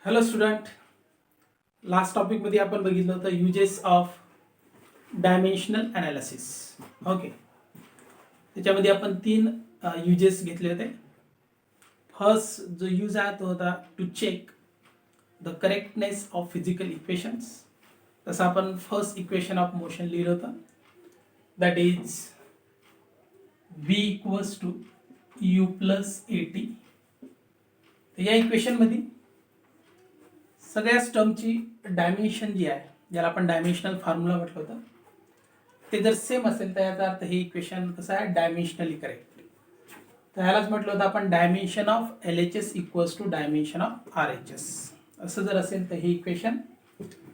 Hello student, last टॉपिकमध्ये आपण बघितलं होतं uses of dimensional analysis. Okay, त्याच्यामध्ये आपण तीन युजेस घेतले होते. फर्स्ट जो यूज आहे तो होता to check the correctness of physical equations. तसं आपण फर्स्ट इक्वेशन ऑफ मोशन लिहिलं होतं, that is v equals to U plus A T. या इक्वेशनमध्ये सगळ्याच टर्मची डायमेन्शन जी आहे, ज्याला आपण डायमेन्शनल फॉर्म्युला म्हटलं होतं, ते जर सेम असेल तर याचा अर्थ हे इक्वेशन कसं आहे, डायमेन्शनली करेक्ट. तर ह्यालाच म्हटलं होतं आपण dimension of L H S equals to dimension of R H S. असं जर असेल तर हे इक्वेशन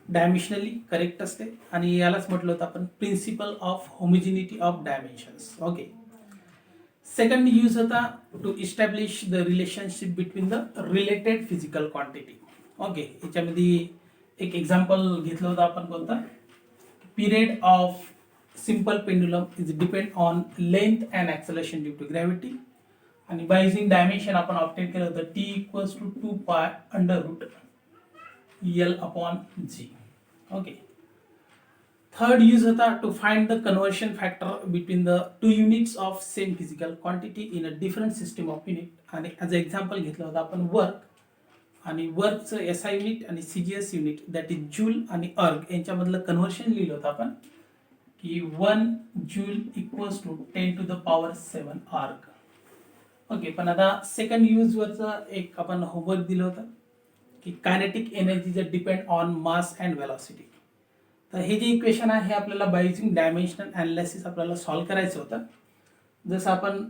डायमेन्शनली करेक्ट असते. आणि यालाच म्हटलं होतं आपण principle of homogeneity of dimensions. Okay, second use होता to establish the relationship between the related physical quantity. Okay, याच्यामध्ये एक एक्झाम्पल घेतलं होतं आपण, कोणता, period of simple pendulum is depend on length and acceleration due to gravity. आणि by using dimension आपण obtain केलं होतं T equals to 2 under root L upon G. Okay, third use होता to find the conversion factor between the two units of same physical quantity in a different system of unit. आणि as a example घेतलं होतं आपण work, आणि वर्कचं S I unit आणि C G S unit that is joule आणि erg यांच्यामधलं conversion लिहिलं होतं आपण की 1 जूल इक्वल्स टू 10⁻⁷ अर्ग. ओके, पण आता सेकंड यूजवरचं एक आपण होमवर्क दिलं होतं की कायनेटिक एनर्जी जर depend on mass and velocity. तर हे जे इक्वेशन आहे हे आपल्याला बाय युजिंग डायमेन्शनल ॲनालिसिस आपल्याला सॉल्व्ह करायचं होतं. जसं आपण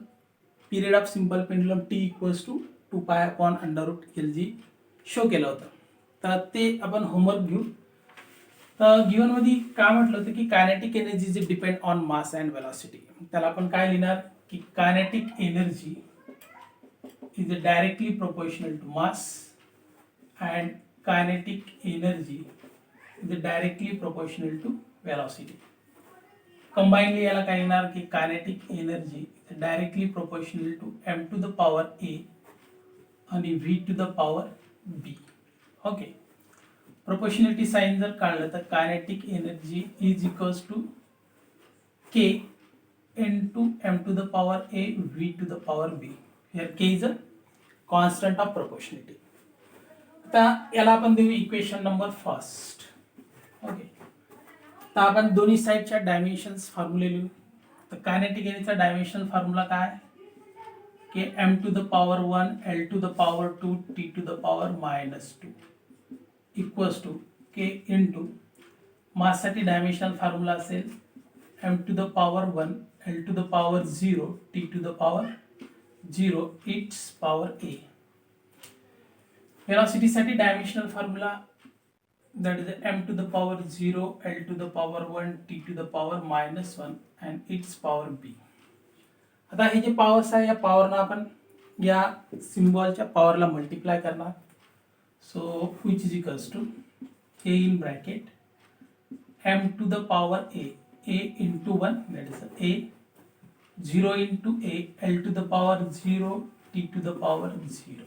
period of simple pendulum T equals to 2π/√LG show केलं होतं. तर ते आपण होमवर्क घेऊ. तर गिव्हनमध्ये काय म्हटलं होतं की kinetic energy is depend on mass and velocity. त्याला आपण काय लिहिणार की kinetic energy is directly proportional to mass and kinetic energy is directly proportional to velocity. Combinedly याला काय लिहिणार की kinetic energy is directly proportional to m⁴ आणि v⁴b. ओके, प्रोपोर्शनॅलिटी साइन जर काढलं तर kinetic energy is equals to k into m⁴ v⁴b. here k is a constant of proportionality. आता याला आपण देऊ इक्वेशन नंबर फर्स्ट. ओके, तर आपण दोन्ही साईडच्या डायमेन्शन्स फॉर्म्युले लिहू. तर कायनेटिक एनर्जीचा डायमेन्शन फॉर्म्युला काय की m⁴1 l⁴2 t⁻⁻2 equals to k into माससाठी डायमेन्शनल फॉर्म्युला असेल m⁴1 l⁴0 t⁴0 it's power a. वेलॉसिटीसाठी dimensional formula that is m⁴0 l⁴1 t⁻⁻1 and it's power b. आता हे जे पॉवर्स आहे या पॉवरनं आपण या सिम्बॉलच्या पॉवरला मल्टिप्लाय करणार. So which is equals to a in bracket m⁴a into 1 that is a 0 into a l⁴0 t⁻0.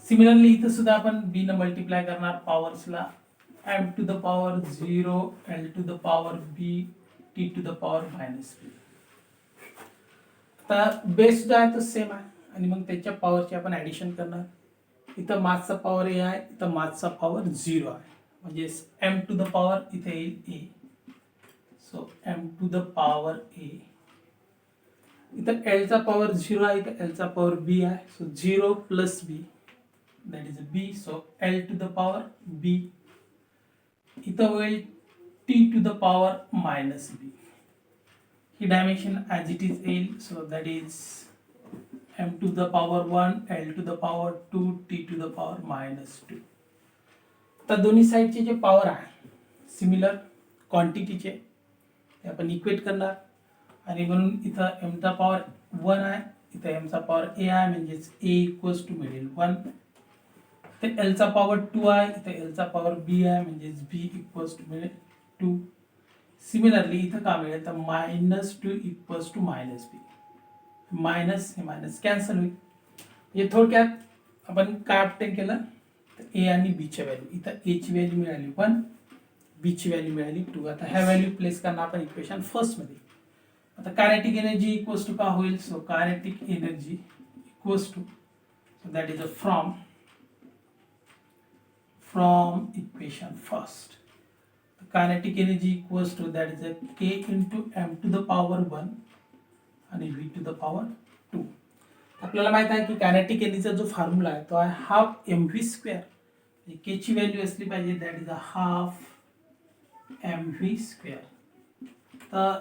Similarly इथं सुद्धा आपण b न मल्टिप्लाय करणार पॉवर्सला m⁴0 l⁴b t⁻⁻b. आता बेस जो आहे तो सेम आहे आणि मग त्याच्या पॉवरची आपण ॲडिशन करणार. इथं मासचा पॉवर ए आहे, इथं मासचा पॉवर 0 आहे, म्हणजे m⁴ इथे येईल a. So m⁴a. इथं एलचा पॉवर 0 आहे, इथं एलचा पॉवर b आहे. So 0 plus b that is b. So l⁴b. इथं होईल t⁻⁻b. ही डायमेन्शन ॲज इट इज येईल. So that is m⁴1 l⁴2 t⁻⁻2. तर दोन्ही साईडचे जे पॉवर आहे सिमिलर क्वांटिटीचे ते आपण इक्वेट करणार. आणि म्हणून इथं mचा पॉवर 1 आहे, इथं mचा पॉवर a आहे, म्हणजेच a इक्वल्स टू मिळेल 1. इथे lचा पॉवर 2 आहे, इथे lचा पॉवर b आहे, म्हणजेच b इक्वल्स टू मिळेल 2. सिमिलरली इथं का मिळेल तर -2 इक्वल्स टू -b. मायनस हे मायनस कॅन्सल होईल. म्हणजे थोडक्यात आपण काय ऑब्टेन केलं ए आणि बीच्या व्हॅल्यू, इथं एची व्हॅल्यू मिळाली 1, बीची व्हॅल्यू मिळाली 2. आता ह्या व्हॅल्यू प्लेस करणार आपण इक्वेशन फर्स्टमध्ये. आता कायनेटिक एनर्जी इक्वल्स टू का होईल, so kinetic energy equals to, so that is a from equation first, kinetic energy equals to that is a k into m to the power 1 आणि v to the power 2. आपल्याला माहित आहे की kinetic एनर्जीचा जो formula आहे तो आहे half mv square, k ची व्हॅल्यू असली पाहिजे that is a half mv square. तर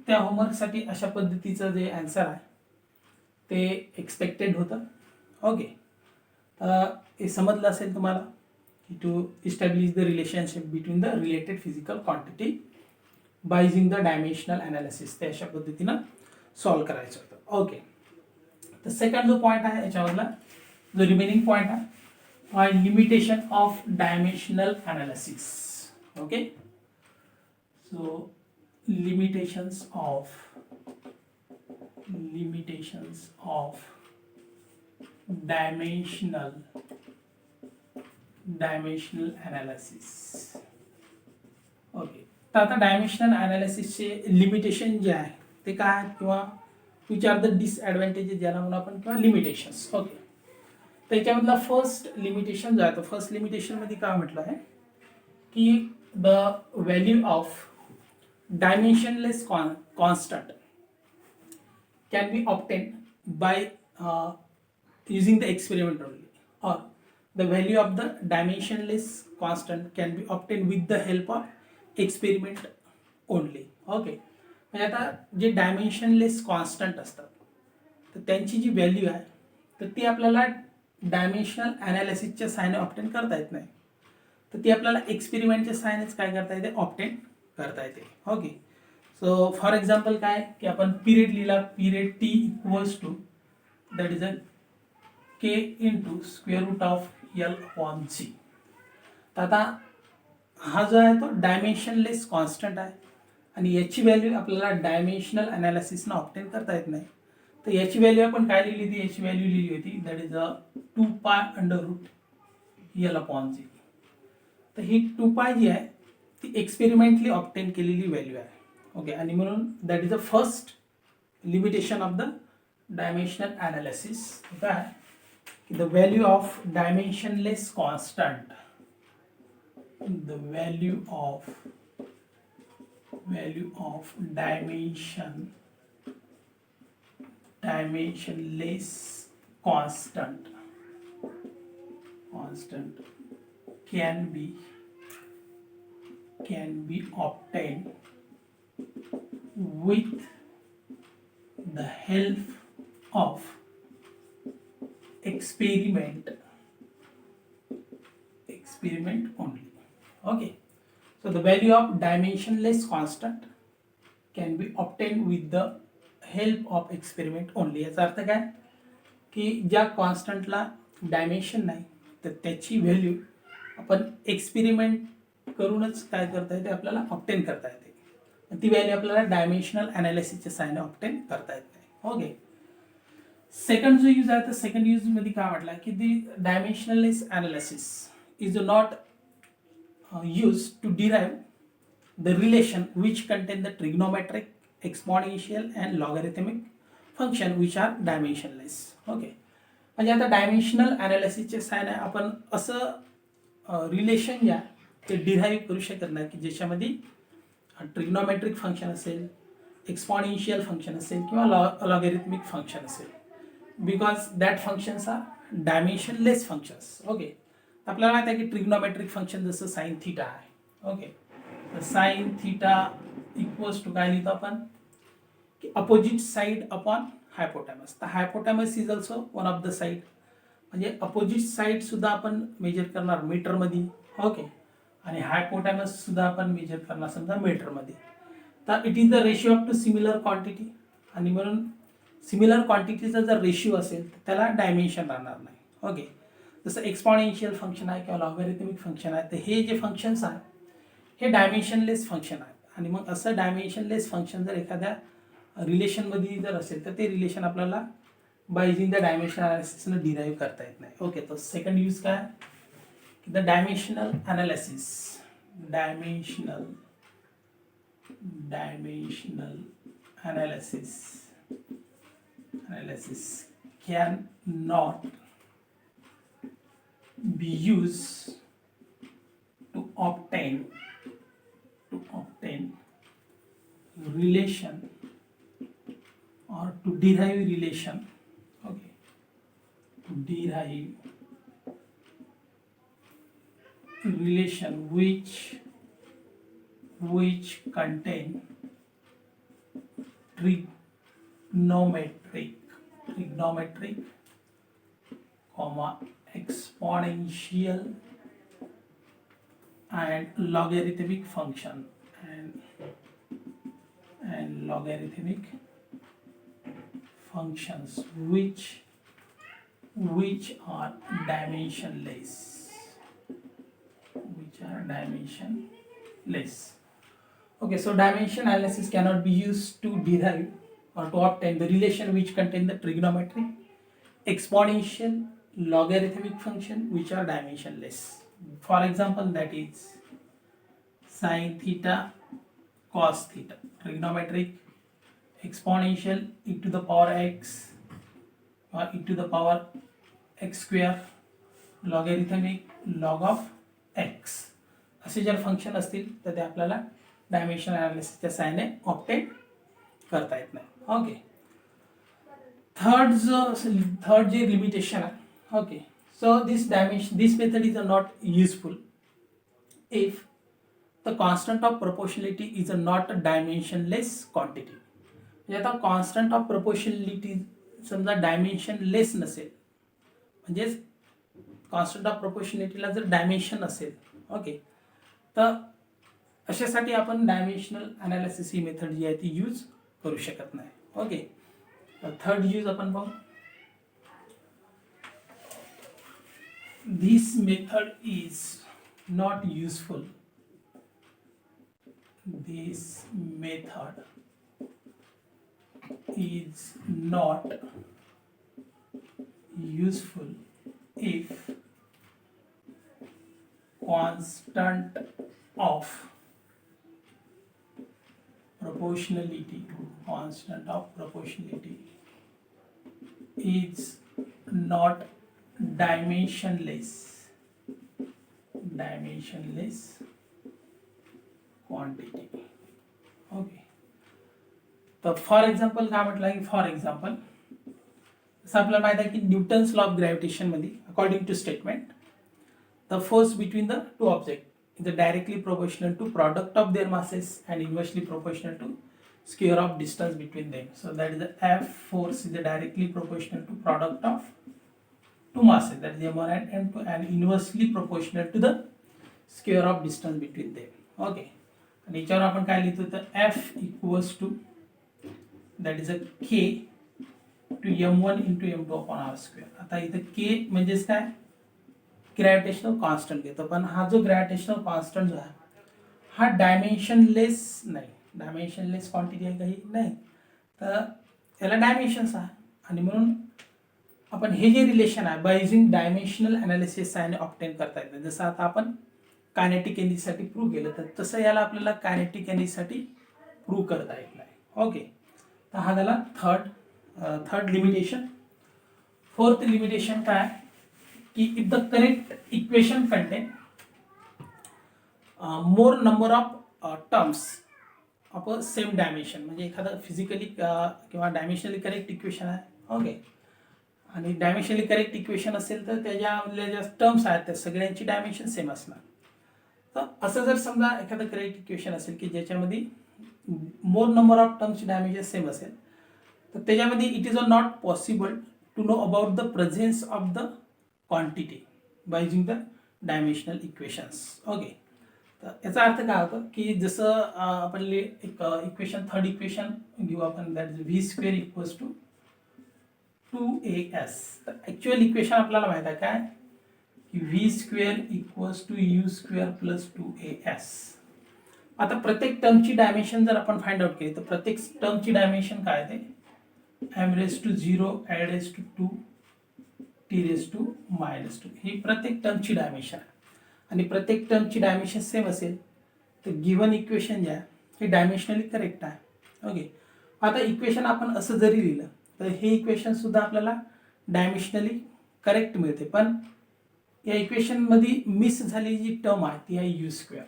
त्या होमवर्कसाठी अशा पद्धतीचं जे आन्सर आहे ते एक्सपेक्टेड होतं. ओके, तर हे समजलं असेल तुम्हाला की to establish the relationship between the related physical quantity by using the dimensional analysis, ते अशा पद्धतीनं सॉल्व करायचं होतं. ओके, तर सेकंड जो पॉईंट आहे याच्यावरला जो रिमेनिंग पॉईंट आहे limitation of dimensional analysis. Okay, so limitations of dimensional analysis. Okay, तर आता डायमेन्शनल अनालिसिसचे लिमिटेशन जे आहे ते काय आहेत किंवा विच आर द डिसएडव्हान्टेजेस ज्याला म्हणून आपण किंवा लिमिटेशन्स. ओके, त्याच्यामधला फर्स्ट लिमिटेशन जो आहे तो फर्स्ट लिमिटेशनमध्ये काय म्हटलं आहे की the value of dimensionless constant can be obtained by using the experiment only, or the value of the dimensionless constant can be obtained with the help of experiment only. Okay, म्हणजे आता जे dimensionless constant असतात तर त्यांची जी value आहे तर ती आपल्याला डायमेन्शनल अनालिसिसच्या साहाय्याने ऑप्टेन करता येत नाही, तर ती आपल्याला एक्सपेरिमेंटच्या साहाय्यानेच काय करता येते, ऑप्टेन करता येते. ओके, सो फॉर एक्झाम्पल काय की आपण पिरियड लिहिला, period T equals to that is a K into square root of L upon C. तर आता हा जो आहे तो डायमेन्शनलेस कॉन्स्टंट आहे आणि याची व्हॅल्यू आपल्याला डायमेन्शनल अनालिसिसनं ऑप्टेन करता येत नाही. तर याची व्हॅल्यू आपण काय लिहिली होती, याची व्हॅल्यू लिहिली होती that is a 2π√L upon C. तर ही 2π जी आहे ती एक्सपेरिमेंटली ऑप्टेन केलेली व्हॅल्यू आहे. ओके, आणि म्हणून that is the first limitation of the dimensional analysis. काय की the value of dimensionless constant, the value of dimensionless constant can be obtained with the help of experiment only. Okay, so the value of dimensionless constant can be obtained with the help of experiment only. याचा अर्थ काय की ज्या कॉन्स्टंटला dimension नाही तर त्याची value आपण experiment करूनच काय करता येते, आपल्याला ऑप्टेन करता येते. ती व्हॅल्यू आपल्याला डायमेन्शनल अनालिसिसच्या साहाय्याने ऑप्टेन करता येत नाही. ओके, सेकंड जो यूज आहे तर सेकंड यूज मध्ये काय म्हटलं की the dimensionless analysis is not use to derive the relation which contain the trigonometric, exponential and logarithmic function which are dimensionless. Okay, म्हणजे आता डायमेन्शनल अनालिसिसच्या साहाय्याने आपण असं रिलेशन या ते डिराईव्ह करू शकत नाही की ज्याच्यामध्ये ट्रिग्नोमेट्रिक फंक्शन असेल, एक्सपोनेन्शियल फंक्शन असेल किंवा लॉगॅरिथमिक फंक्शन असेल, because that functions are dimensionless functions. Okay, आपल्याला माहिती आहे की ट्रिग्नोमेट्रिक फंक्शन जसं साइन थीटा आहे. Okay, sine theta equals to काय लिहितो आपण की अपोजिट साइड अपॉन हायपोटॅमस. तर hypotenuse is also one of the side, म्हणजे अपोजिट साइड सुद्धा आपण मेजर करणार मीटरमध्ये. ओके, आणि हायपोटॅमस सुद्धा आपण मेजर करणार समजा मीटरमध्ये. तर it is the ratio of two similar quantity, आणि म्हणून सिमिलर क्वांटिटीचा जर रेशिओ असेल तर त्याला डायमेन्शन राहणार नाही. ओके, जसं एक्सपोनेन्शियल फंक्शन आहे किंवा लॉगॅरिथमिक फंक्शन आहे, तर हे जे फंक्शन्स आहेत हे डायमेन्शनलेस फंक्शन आहेत. आणि मग असं डायमेन्शनलेस फंक्शन जर एखाद्या रिलेशनमध्ये जर असेल तर ते रिलेशन आपल्याला बाय युजिंग द डायमेन्शनल अनालिसिसनं डिराईव्ह करता येत नाही. ओके, तर सेकंड यूज काय the dimensional analysis cannot be used to obtain relation or to derive relation, okay, to derive relation which contain trigonometric comma exponential and logarithmic function and logarithmic functions which are dimensionless, Okay, so dimension analysis cannot be used to derive or to obtain the relation which contain the trigonometric, exponential, logarithmic function which are dimensionless. For example, that is sin theta, cos theta, trigonometric, exponential e to the power x or e to the power x square, logarithmic log of x. असे जर function असतील तर ते आपल्याला dimension ॲनालिसिसच्या सहाय्याने obtain करता येत नाही. ओके, थर्ड जे लिमिटेशन आहे, okay, so this method is not useful if the constant of proportionality is not a dimensionless quantity. म्हणजे आता कॉन्स्टंट ऑफ प्रोपोर्शनलिटी समजा डायमेन्शनलेस नसेल, म्हणजेच कॉन्स्टंट ऑफ प्रोपोर्शनलिटीला जर डायमेन्शन असेल, ओके, तर अशासाठी आपण डायमेन्शनल ॲनालिसिस ही मेथड जी आहे ती यूज करू शकत नाही. ओके, थर्ड यूज आपण बघू. This method is not useful. This method is not useful if constant of proportionality is not dimensionless quantity. Okay, तर फॉर एक्झाम्पल काय म्हटलं की फॉर एक्झाम्पल जसं आपल्याला माहिती आहे की न्यूटन्स लॉ ऑफ ग्रॅव्हिटेशन मध्ये according to statement the force between the two object is directly proportional to product of their masses and inversely proportional to square of distance between them. So that is the F force is directly proportional to product of two masses, that is M1 and M2, and inversely proportional to the square of distance between them. Okay, आणि याच्यावर आपण काय लिहितो तर F equals to that is a K to M1 into M2 upon R square. आता इथं K म्हणजेच काय, ग्रॅव्हिटेशनल कॉन्स्टंट घेतो, पण हा जो ग्रॅव्हिटेशनल कॉन्स्टंट जो आहे हा डायमेन्शनलेस नाही, डायमेन्शनलेस क्वांटिटी आहे काही नाही, तर याला डायमेन्शन्स आहे. आणि म्हणून आपण हे जे रिलेशन आहे बाय युजिंग डायमेन्शनल ॲनालिसिस आणि ऑब्टेन करता येतं. जसं आता आपण कायनेटिक एनर्जीसाठी प्रूव्ह केलं तर तसं याला आपल्याला कायनेटिक एनर्जीसाठी प्रूव्ह करता येत नाही. ओके, तर हा झाला थर्ड लिमिटेशन. फोर्थ लिमिटेशन काय की if the correct equation contain more number of terms of a same dimension, म्हणजे एखादं फिजिकली किंवा डायमेन्शनली करेक्ट इक्वेशन आहे, ओके, आणि डायमेन्शनली करेक्ट इक्वेशन असेल तर त्याच्यामधल्या ज्या टर्म्स आहेत त्या सगळ्यांची डायमेन्शन सेम असणार. तर असं जर समजा एखादं करेक्ट इक्वेशन असेल की ज्याच्यामध्ये मोर नंबर ऑफ टर्म्सची डायमेन्शन सेम असेल तर त्याच्यामध्ये it is not possible to know about the presence of the quantity by using the dimensional equations. Okay, तर याचा अर्थ काय होतं की जसं आपण एक इक्वेशन थर्ड इक्वेशन घेऊ आपण, that is V square equals to 2as. तर ॲक्च्युअल इक्वेशन आपल्याला माहिती आहे काय की V square equals to U square plus 2as. आता प्रत्येक टर्मची डायमेन्शन जर आपण फाइंड आउट केली तर प्रत्येक टर्मची डायमेन्शन काय आहे ते m raise to 0 l raise to 2 t raise to -2 ही प्रत्येक टर्मची डायमेन्शन आहे. आणि प्रत्येक टर्मची डायमेन्शन सेम असेल तर गिवन इक्वेशन जे आहे हे डायमेन्शनली करेक्ट आहे. ओके, आता इक्वेशन आपण असं जरी लिहिलं तर हे इक्वेशन सुद्धा आपल्याला डायमेन्शनली करेक्ट मिळते. पण या इक्वेशनमध्ये मिस झालेली जी टर्म आहे ती आहे यू स्क्वेअर.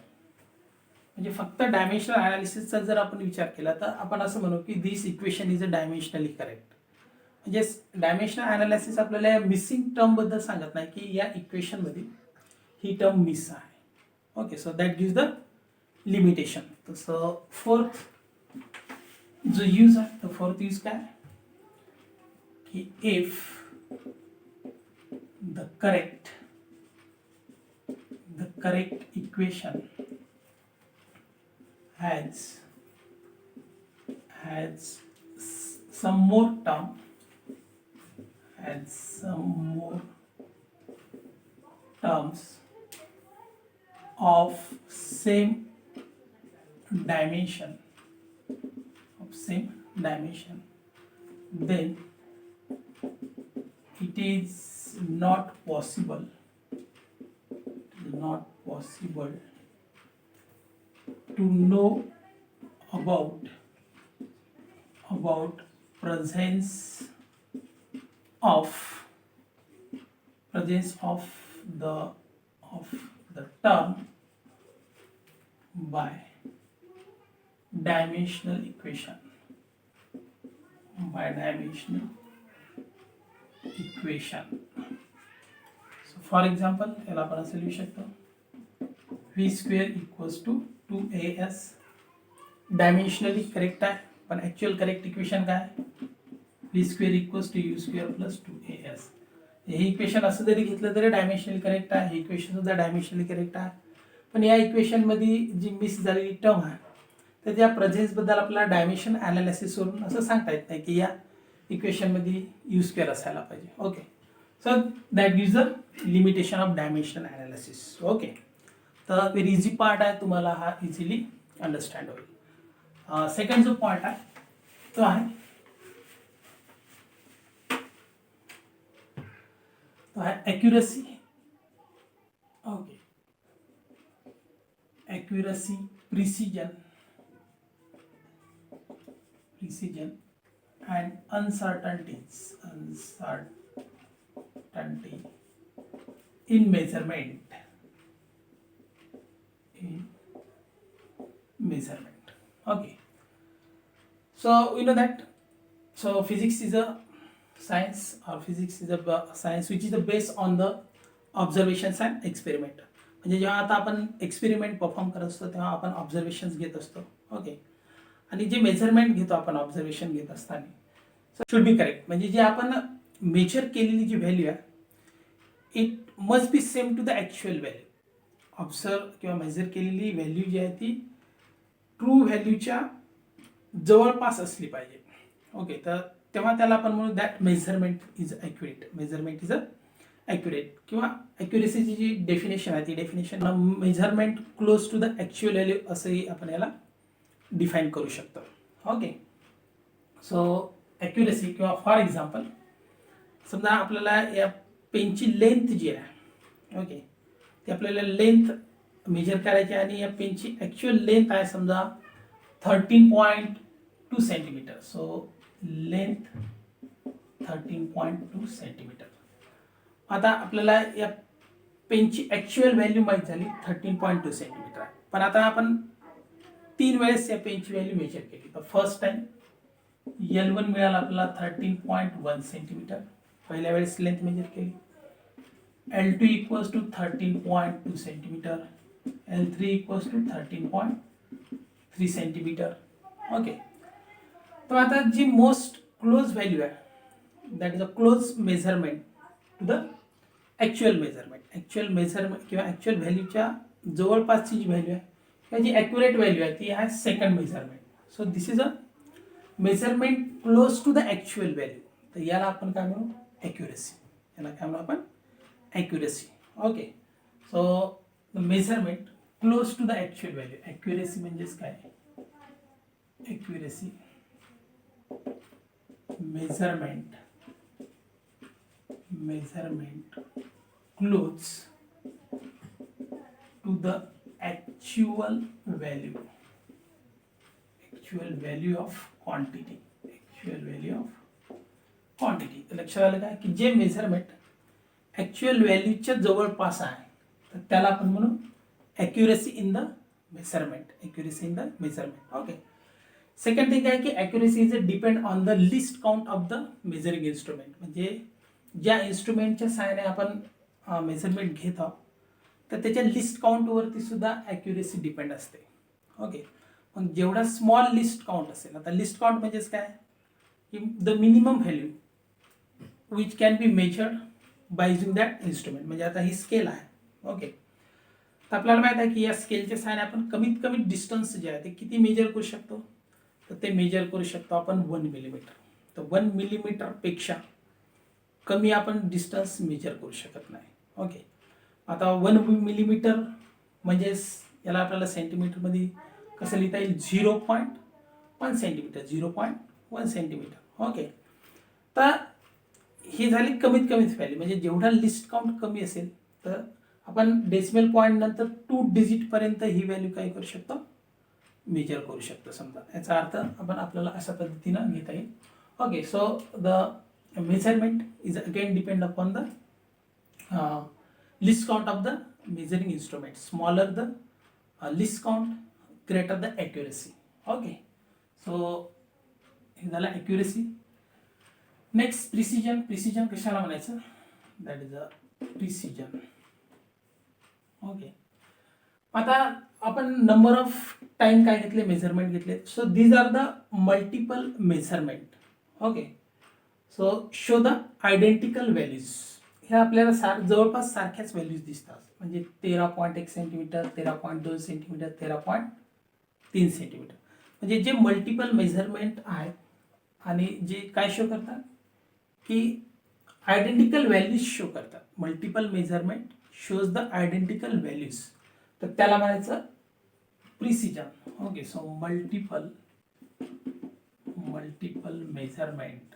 म्हणजे फक्त डायमेन्शनल अनालिसिसचा जर आपण विचार केला तर आपण असं म्हणू की दिस इक्वेशन इज अ डायमेन्शनली करेक्ट. म्हणजे डायमेन्शनल अनालिसिस आपल्याला या मिसिंग टर्म बद्दल सांगत नाही की या इक्वेशनमध्ये ही टर्म मिस आहे. Okay, so that gives the limitation. तसं फोर्थ जो यूज आहे तर फोर्थ यूज काय की if the correct equation has some more terms of same dimension, then it is not possible to know about presence of the term by dimensional equation. So for example याला आपण असं लिहू शकतो v square equals to 2as. Dimensionally correct आहे पण actual correct equation काय v square equals to u square plus 2as. हे equation असं जरी घेतलं तरी डायमेन्शनली करेक्ट आहे. हे इक्वेशन सुद्धा डायमेन्शनली करेक्ट आहे. पण या इक्वेशनमध्ये जी मिस झालेली टर्म आहे तर त्या प्रेझेन्सबद्दल आपल्याला डायमेन्शन ॲनालिसिसवरून असं सांगता येत नाही की या इक्वेशनमध्ये यू स्क्वेअर असायला पाहिजे. Okay, so that gives the limitation of dimensional analysis. Okay, तर व्हेरी इझी पार्ट आहे, तुम्हाला हा इझिली अंडरस्टँड होईल. सेकंड जो पॉइंट आहे तो आहे accuracy. Okay, accuracy, precision and uncertainty in measurement. Okay, so we know that physics is a science which is based on the observations and experiment. म्हणजे जेव्हा आता आपण एक्सपेरिमेंट परफॉर्म करत असतो तेव्हा आपण ऑब्झर्वेशन्स घेत असतो. ओके, आणि जे मेजरमेंट घेतो आपण ऑब्झर्वेशन घेत असताना शुड बी करेक्ट. म्हणजे जे आपण मेजर केलेली जी व्हॅल्यू आहे it must be same to the actual value. Observe किंवा मेजर केलेली व्हॅल्यू जी आहे ती ट्रू व्हॅल्यूच्या जवळपास असली पाहिजे. ओके, तर तेव्हा त्याला आपण म्हणू दॅट मेजरमेंट इज ॲक्युरेट किंवा ॲक्युरेसीची जी डेफिनेशन आहे ती definition measurement close to the actual value असंही आपण याला डिफाईन करू शकतो. ओके, सो ॲक्युरेसी किंवा फॉर एक्झाम्पल समजा आपल्याला या पेनची लेंथ जी आहे ओके ती आपल्याला लेंथ मेजर करायची आणि या पेनची ॲक्च्युअल लेंथ आहे समजा 13.2 सेंटीमीटर. So length 13.2 centimetre. आता आपल्याला या पेनची ॲक्च्युअल व्हॅल्यू माहीत झाली 13.2 सेंटीमीटर. पण आता आपण 3 वेळेस या पेनची व्हॅल्यू मेजर केली. तर फर्स्ट टाइम L1 मिळाला आपल्याला 13.1 सेंटीमीटर, पहिल्या वेळेस लेंथ मेजर केली. L2 equals to 13.2 centimeter, L3 equals to 13.3 centimeter. Okay, तर आता जी मोस्ट क्लोज व्हॅल्यू आहे that is a close measurement to the actual measurement किंवा ॲक्च्युअल व्हॅल्यूच्या जवळपासची जी व्हॅल्यू आहे किंवा जी ॲक्युरेट व्हॅल्यू आहे ती आहे second measurement. So this is a measurement close to the actual value. तर याला आपण काय म्हणू ॲक्युरेसी. याला काय म्हणू आपण accuracy. Okay, so measurement close to the actual value. Accuracy म्हणजेच काय accuracy measurement close the actual value of quantity. Actual value of quantity. लक्षात आलं काय की जे मेजरमेंट ॲक्च्युअल व्हॅल्यूच्या जवळपास आहे तर त्याला आपण म्हणू accuracy in the measurement. Accuracy in the measurement. Okay. Second thing आहे की accuracy is depend on the list count of the measuring instrument. म्हणजे ज्या इन्स्ट्रुमेंटच्या सहाय्याने आपण मेजरमेंट घेत आहोत तर त्याच्या लिस्ट काउंटवरती सुद्धा ॲक्युरेसी डिपेंड असते. ओके. मग जेवढा स्मॉल लिस्ट काउंट असेल, आता लिस्ट काउंट म्हणजेच काय की the minimum value which can be measured by using that instrument. म्हणजे आता ही स्केल आहे. ओके. तर आपल्याला माहित आहे की या स्केलच्या सहाय्याने आपण कमीत कमी डिस्टन्स जे आहे ते किती मेजर करू शकतो, तर ते मेजर करू शकतो आपण 1 मिलीमीटर. तर 1 मिलीमीटरपेक्षा कमी आपण डिस्टन्स मेजर करू शकत नाही. ओके. आता 1 मिलीमीटर म्हणजेच याला आपल्याला सेंटीमीटरमध्ये कसं लिहिता येईल, 0.1 सेंटीमीटर, 0.1 सेंटीमीटर. ओके. तर ही झाली कमीत कमीत व्हॅल्यू. म्हणजे जेवढा लिस्ट काउंट कमी असेल तर आपण डेसिमल पॉईंट नंतर 2 डिजिटपर्यंत ही व्हॅल्यू काय करू शकतो, मेजर करू शकतो. समजा याचा अर्थ आपण आपल्याला अशा पद्धतीनं घेता येईल. Okay. So the measurement is again depend upon the list count of the measuring instrument. Smaller the list count, greater the accuracy. Okay. So हे झालं accuracy. Next precision. प्रिसिजन कशाला म्हणायचं, that is a precision. Okay. आता आपण number of time काय घेतले, measurement घेतले. So these are the multiple measurement. Okay. So show the identical values. ह्या आपल्याला जवळपास सारख्याच व्हॅल्यूज दिसतात. म्हणजे 13.1 सेंटीमीटर, 13.2 सेंटीमीटर, 13.3 सेंटीमीटर. म्हणजे जे मल्टिपल मेजरमेंट आहेत आणि जे काय शो करतात की आयडेंटिकल व्हॅल्यूज शो करतात. Multiple measurement shows the identical values, तर त्याला म्हणायचं precision. Okay. So multiple measurement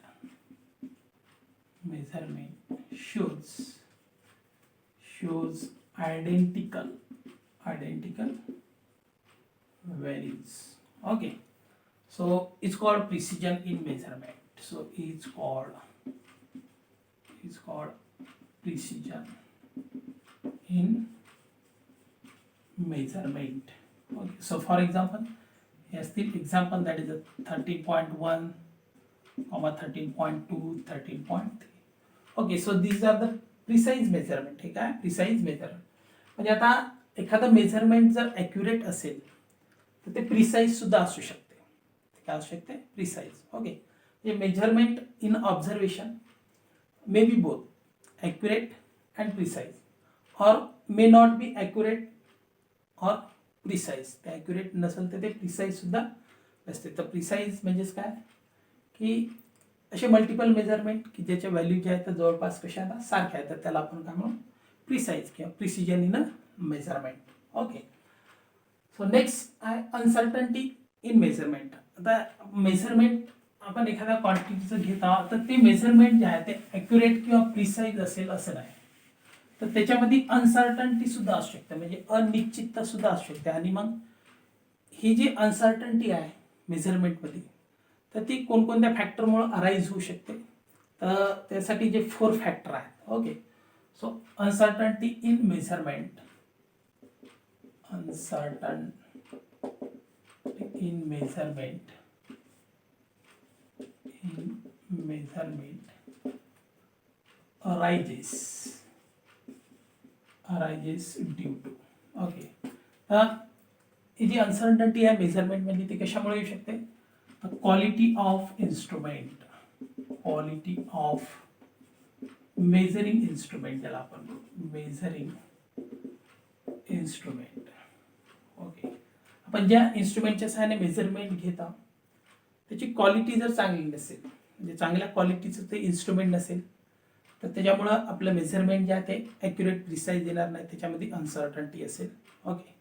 shows identical values. Okay. So it's called precision in measurement. So it's called precision in measurement. Okay. So for example, here's the example, that is a 13.1, 13.2, 13.3. Okay. So these are the precise measurement. हे काय precise measurement. म्हणजे आता एखादं measurement जर accurate असेल तर ते precise सुद्धा असू शकते. काय असू शकते, प्रिसाइज. ओके. म्हणजे measurement in observation may be both accurate and precise, और मे नॉट बी ॲक्युरेट और प्रिसाइज. ते ॲक्युरेट नसेल तर ते प्रिसाइज सुद्धा असते. तर प्रिसाइज म्हणजेच काय की असे मल्टिपल मेजरमेंट की ज्याच्या व्हॅल्यू जे आहेत तर जवळपास कशा आहेत, सारख्या आहेत, तर त्याला आपण काय म्हणू, प्रिसाइज किंवा precision in a measurement. Okay. So next आहे अनसर्टन्टी इन मेजरमेंट. आता मेजरमेंट आपण एखाद्या क्वांटिटीचं घेत आहोत तर ते मेजरमेंट जे आहे ते ॲक्युरेट किंवा प्रिसाइज असेल असं नाही, तर त्याच्यामध्ये अनसर्टन्टी सुद्धा असू शकते. म्हणजे अनिश्चितता सुद्धा असू शकते. आणि मग ही जी अनसर्टन्टी आहे मेजरमेंटमध्ये तर ती कोणकोणत्या फॅक्टरमुळे अराईज होऊ शकते, तर त्यासाठी जे 4 फॅक्टर आहेत. Okay. So uncertainty in measurement, arises due to. Okay. ही जी अनसर्टन्टी आहे मेजरमेंट म्हणजे ती कशामुळे येऊ शकते, क्वालिटी ऑफ मेजरिंग इन्स्ट्रुमेंट, ज्याला आपण मेजरिंग इन्स्ट्रुमेंट. ओके. आपण ज्या इन्स्ट्रुमेंटच्या सहाय्याने मेजरमेंट घेता त्याची क्वालिटी जर चांगली नसेल, म्हणजे चांगल्या क्वालिटीचं ते इन्स्ट्रुमेंट नसेल, तर त्याच्यामुळं आपलं मेजरमेंट जे आहे ते ॲक्युरेट प्रिसाइज येणार नाही, त्याच्यामध्ये अनसर्टन्टी असेल. Okay.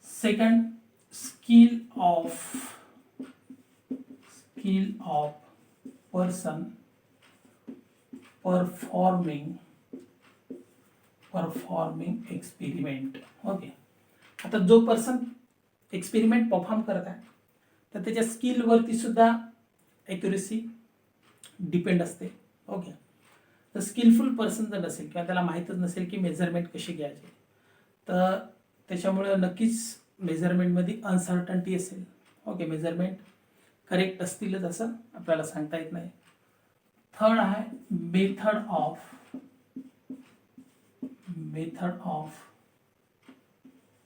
Second, skill of person performing performing experiment. Okay, आता जो पर्सन एक्सपेरिमेंट परफॉर्म करत आहे तर त्याच्या स्किलवरती सुद्धा ॲक्युरेसी डिपेंड असते. ओके, तर स्किलफुल पर्सन जर नसेल किंवा त्याला माहीतच नसेल की मेजरमेंट कशी घ्यायचे तर त्याच्यामुळे नक्कीच मेजरमेंटमध्ये अनसर्टन्टी असेल. ओके, मेजरमेंट करेक्ट असतीलच असं आपल्याला सांगता येत नाही. थर्ड आहे method of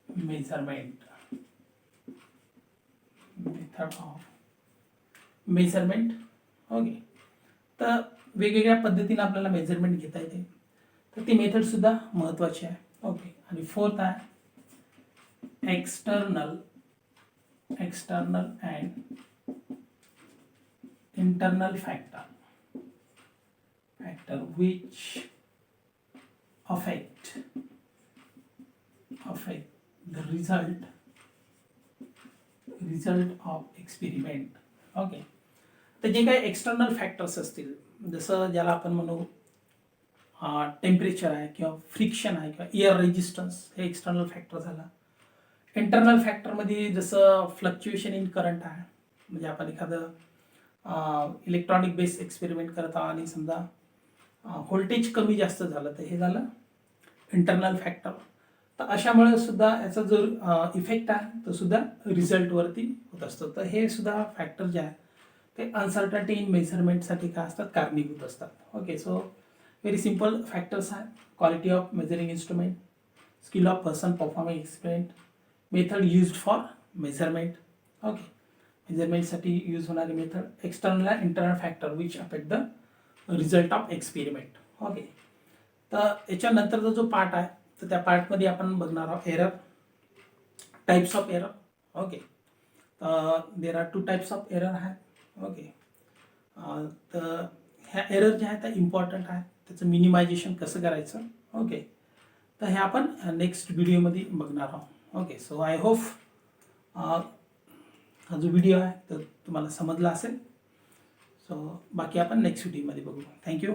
measurement. Method of measurement. Okay, तर वेगवेगळ्या पद्धतीने आपल्याला मेजरमेंट घेता येते तर ती मेथड सुद्धा महत्त्वाची आहे. ओके, आणि फोर्थ आहे external and internal factor which affect the result of experiment. Okay, तर जे काही एक्सटर्नल फॅक्टर्स असतील जसं ज्याला आपण म्हणू टेम्परेचर आहे किंवा फ्रिक्शन आहे किंवा एअर रेजिस्टन्स, हे एक्सटर्नल फॅक्टर झाला. इंटरनल फॅक्टरमध्ये जसं फ्लक्च्युएशन इन करंट आहे, म्हणजे आपण एखादं इलेक्ट्रॉनिक बेस एक्सपेरिमेंट करत आहोत आणि समजा व्होल्टेज कमी जास्त झालं तर हे झालं इंटरनल फॅक्टर. तर अशामुळे सुद्धा याचा जो इफेक्ट आहे तो सुद्धा रिझल्टवरती होत असतो. तर हे सुद्धा फॅक्टर जे आहे ते अनसर्टन्टी इन मेजरमेंटसाठी काय असतात, कारणीभूत असतात. Okay, so very simple factors आहे quality of measuring instrument, skill of person performing experiment, method used for measurement. Okay, मेजरमेंटसाठी यूज होणारी method, external and internal factor which affect the result of experiment. Okay, तर याच्यानंतरचा जो part आहे तर त्या पार्टमध्ये आपण बघणार आहोत error, types of error. Okay, there are 2 types of error आहेत. ओके, तर ह्या एरर ज्या आहेत त्या इम्पॉर्टंट आहे, त्याचं मिनिमायझेशन कसं करायचं. ओके, तर हे आपण नेक्स्ट व्हिडिओमध्ये बघणार आहोत. ओके, सो आय होप हा जो व्हिडिओ आहे तर तुम्हाला समजला असेल. सो बाकी आपण नेक्स्ट व्हिडिओमध्ये बघू. थँक्यू.